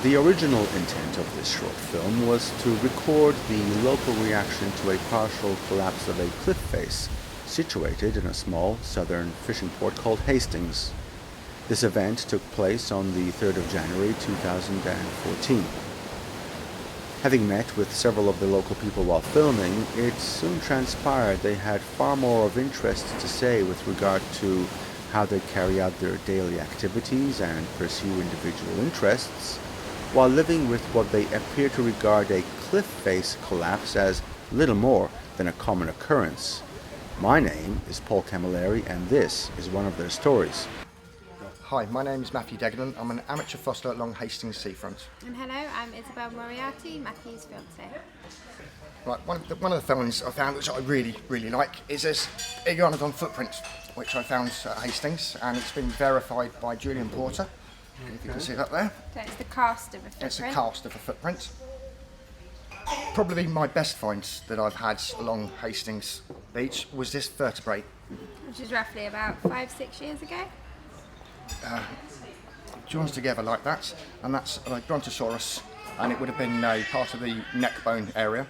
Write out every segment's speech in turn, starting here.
The original intent of this short film was to record the local reaction to a partial collapse of a cliff face situated in a small southern fishing port called Hastings. This event took place on the 3rd of January 2014. Having met with several of the local people while filming, it soon transpired they had far more of interest to say with regard to how they carry out their daily activities and pursue individual interests, while living with what they appear to regard a cliff face collapse as little more than a common occurrence. My name is Paul Camilleri, and this is one of their stories. Hi, my name is Matthew Degnan. I'm an amateur foster along Hastings seafront. And hello, I'm Isabel Moriarty, Matthew's fiance. Right, one of the films I found which I really like is this iguanodon footprint, which I found at Hastings, and it's been verified by Julian Porter. If you can see that there. So it's the cast of a footprint. It's a cast of a footprint. Probably my best finds that I've had along Hastings Beach was this vertebrae. Which is roughly about 5-6 years ago. Joins together like that, and that's a Brontosaurus, and it would have been part of the neck bone area,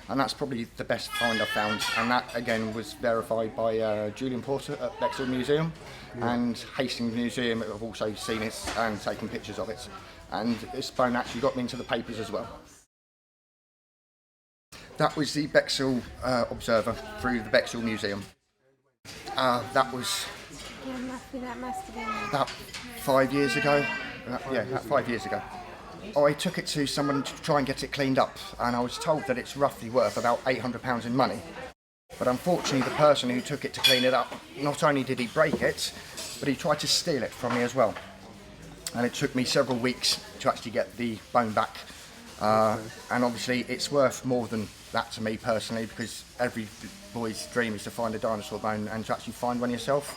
and that's probably the best find I've found, and that again was verified by Julian Porter at Bexhill Museum, and Hastings Museum have also seen it and taken pictures of it, and this bone actually got me into the papers as well. That was the Bexhill Observer through the Bexhill Museum. That was That must have been about 5 years ago. About 5 years ago. I took it to someone to try and get it cleaned up, and I was told that it's roughly worth about £800 in money. But unfortunately, the person who took it to clean it up, not only did he break it, but he tried to steal it from me as well. And it took me several weeks to actually get the bone back. And obviously, it's worth more than that to me personally, because every boy's dream is to find a dinosaur bone and to actually find one yourself.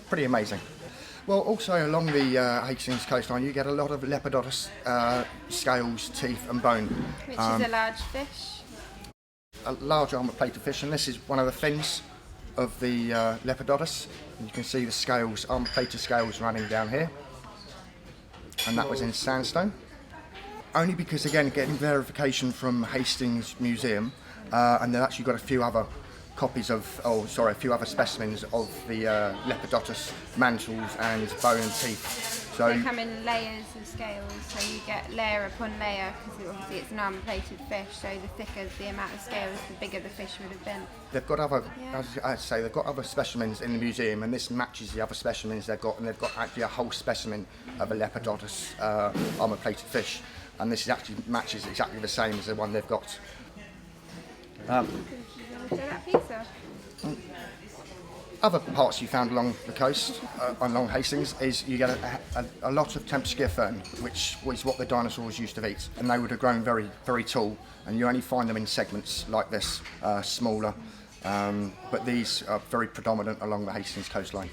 Pretty amazing. Well, also along the Hastings coastline, you get a lot of Lepidotus scales, teeth, and bone. Which is a large fish. A large armour-plated fish, and this is one of the fins of the Lepidotus. And you can see the scales, armour-plated scales running down here. And that was in sandstone. Only because, again, getting verification from Hastings Museum, and they've actually got a few other a few other specimens of the Lepidotus mantles and bone and teeth. So they come in layers of scales, so you get layer upon layer, because obviously it's an armour-plated fish, so the thicker the amount of scales, the bigger the fish would have been. They've got other, as I say, they've got other specimens in the museum, and this matches the other specimens they've got, and they've got actually a whole specimen of a Lepidotus armour-plated fish, and this actually matches exactly the same as the one they've got. Other parts you found along the coast, along Hastings, is you get a lot of Tempskia fern, which was what the dinosaurs used to eat, and they would have grown very, very tall, and you only find them in segments like this, smaller, but these are very predominant along the Hastings coastline.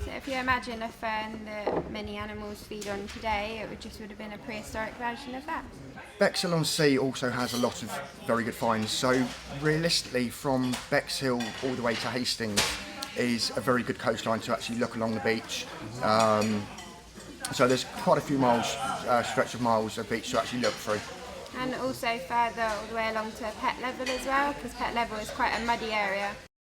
So if you imagine a fern that many animals feed on today, it would have been a prehistoric version of that. Bexhill-on-Sea also has a lot of very good finds, so realistically from Bexhill all the way to Hastings is a very good coastline to actually look along the beach. So there's quite a few miles, stretch of miles of beach to actually look through. And also further all the way along to Pet Level as well, because Pet Level is quite a muddy area.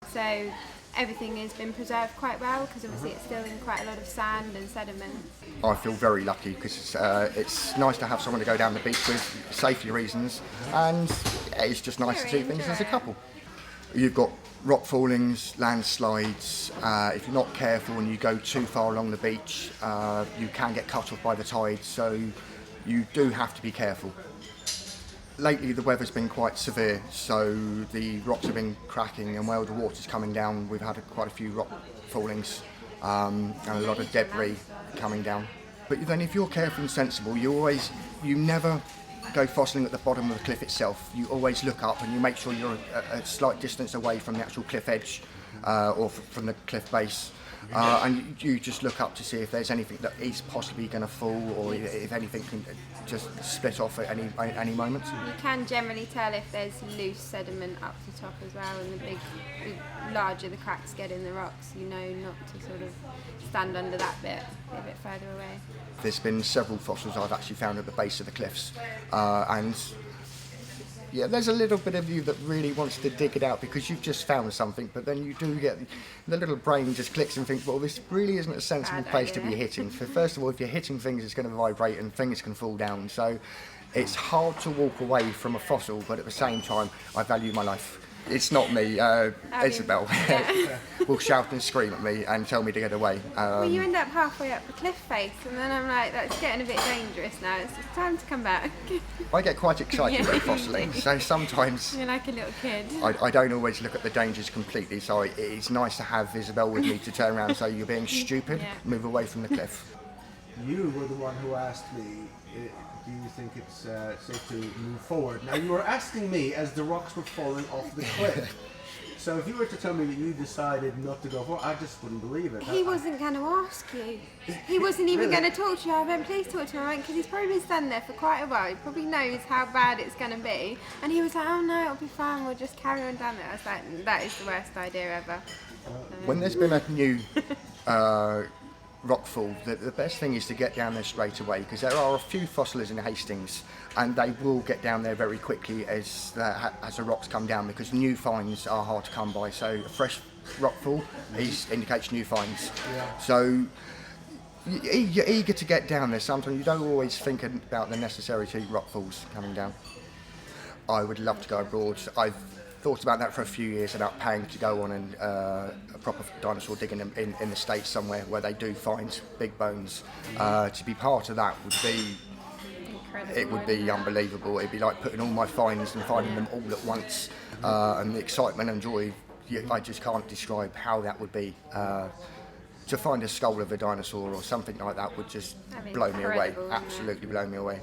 So everything has been preserved quite well, because obviously it's still in quite a lot of sand and sediment. I feel very lucky because it's nice to have someone to go down the beach with, safety reasons, and it's just nice to do things as a couple. You've got rock fallings, landslides. If you're not careful and you go too far along the beach, you can get cut off by the tide, so you do have to be careful. lately the weather's been quite severe, so the rocks have been cracking, and while the water's coming down, we've had quite a few rock fallings and a lot of debris coming down. But then if you're careful and sensible, you never go fossiling at the bottom of the cliff itself. You always look up and you make sure you're a slight distance away from the actual cliff edge or from the cliff base. And you just look up to see if there's anything that is possibly going to fall, or if anything can just split off at any moment. You can generally tell if there's loose sediment up the top as well, and the larger the cracks get in the rocks, you know not to sort of stand under that bit, a bit further away. There's been several fossils I've actually found at the base of the cliffs, and yeah, there's a little bit of you that really wants to dig it out because you've just found something, but then you do get the little brain just clicks and thinks, well, this really isn't a sensible place to be hitting. First of all, if you're hitting things, it's going to vibrate and things can fall down. So it's hard to walk away from a fossil, but at the same time, I value my life. It's not me, Isabel will shout and scream at me and tell me to get away. Well, you end up halfway up the cliff face, and then I'm like, that's getting a bit dangerous now, it's time to come back. I get quite excited about fossiling, so sometimes you're like a little kid. I don't always look at the dangers completely, so it's nice to have Isabel with me to turn around and say, you're being stupid, move away from the cliff. You were the one who asked me, do you think it's safe to move forward? Now, you were asking me as the rocks were falling off the cliff. So if you were to tell me that you decided not to go forward, I just wouldn't believe it. He wasn't going to ask you. He wasn't even going to talk to you. I went, please talk to him, because he's probably been standing there for quite a while. He probably knows how bad it's going to be. And he was like, oh no, it'll be fine, we'll just carry on down there. I was like, that is the worst idea ever. When there's been a new rockfall, the best thing is to get down there straight away, because there are a few fossils in Hastings and they will get down there very quickly as the rocks come down, because new finds are hard to come by. So a fresh rockfall indicates new finds. So you're eager to get down there. Sometimes you don't always think about the necessary rockfalls coming down. I would love to go abroad. I've thought about that for a few years, about paying to go on a proper dinosaur digging in the States somewhere where they do find big bones. To be part of that would be incredible. It would be unbelievable. It'd be like putting all my finds and finding them all at once, and the excitement and joy. I just can't describe how that would be. To find a skull of a dinosaur or something like that would just blow me away. Absolutely blow me away.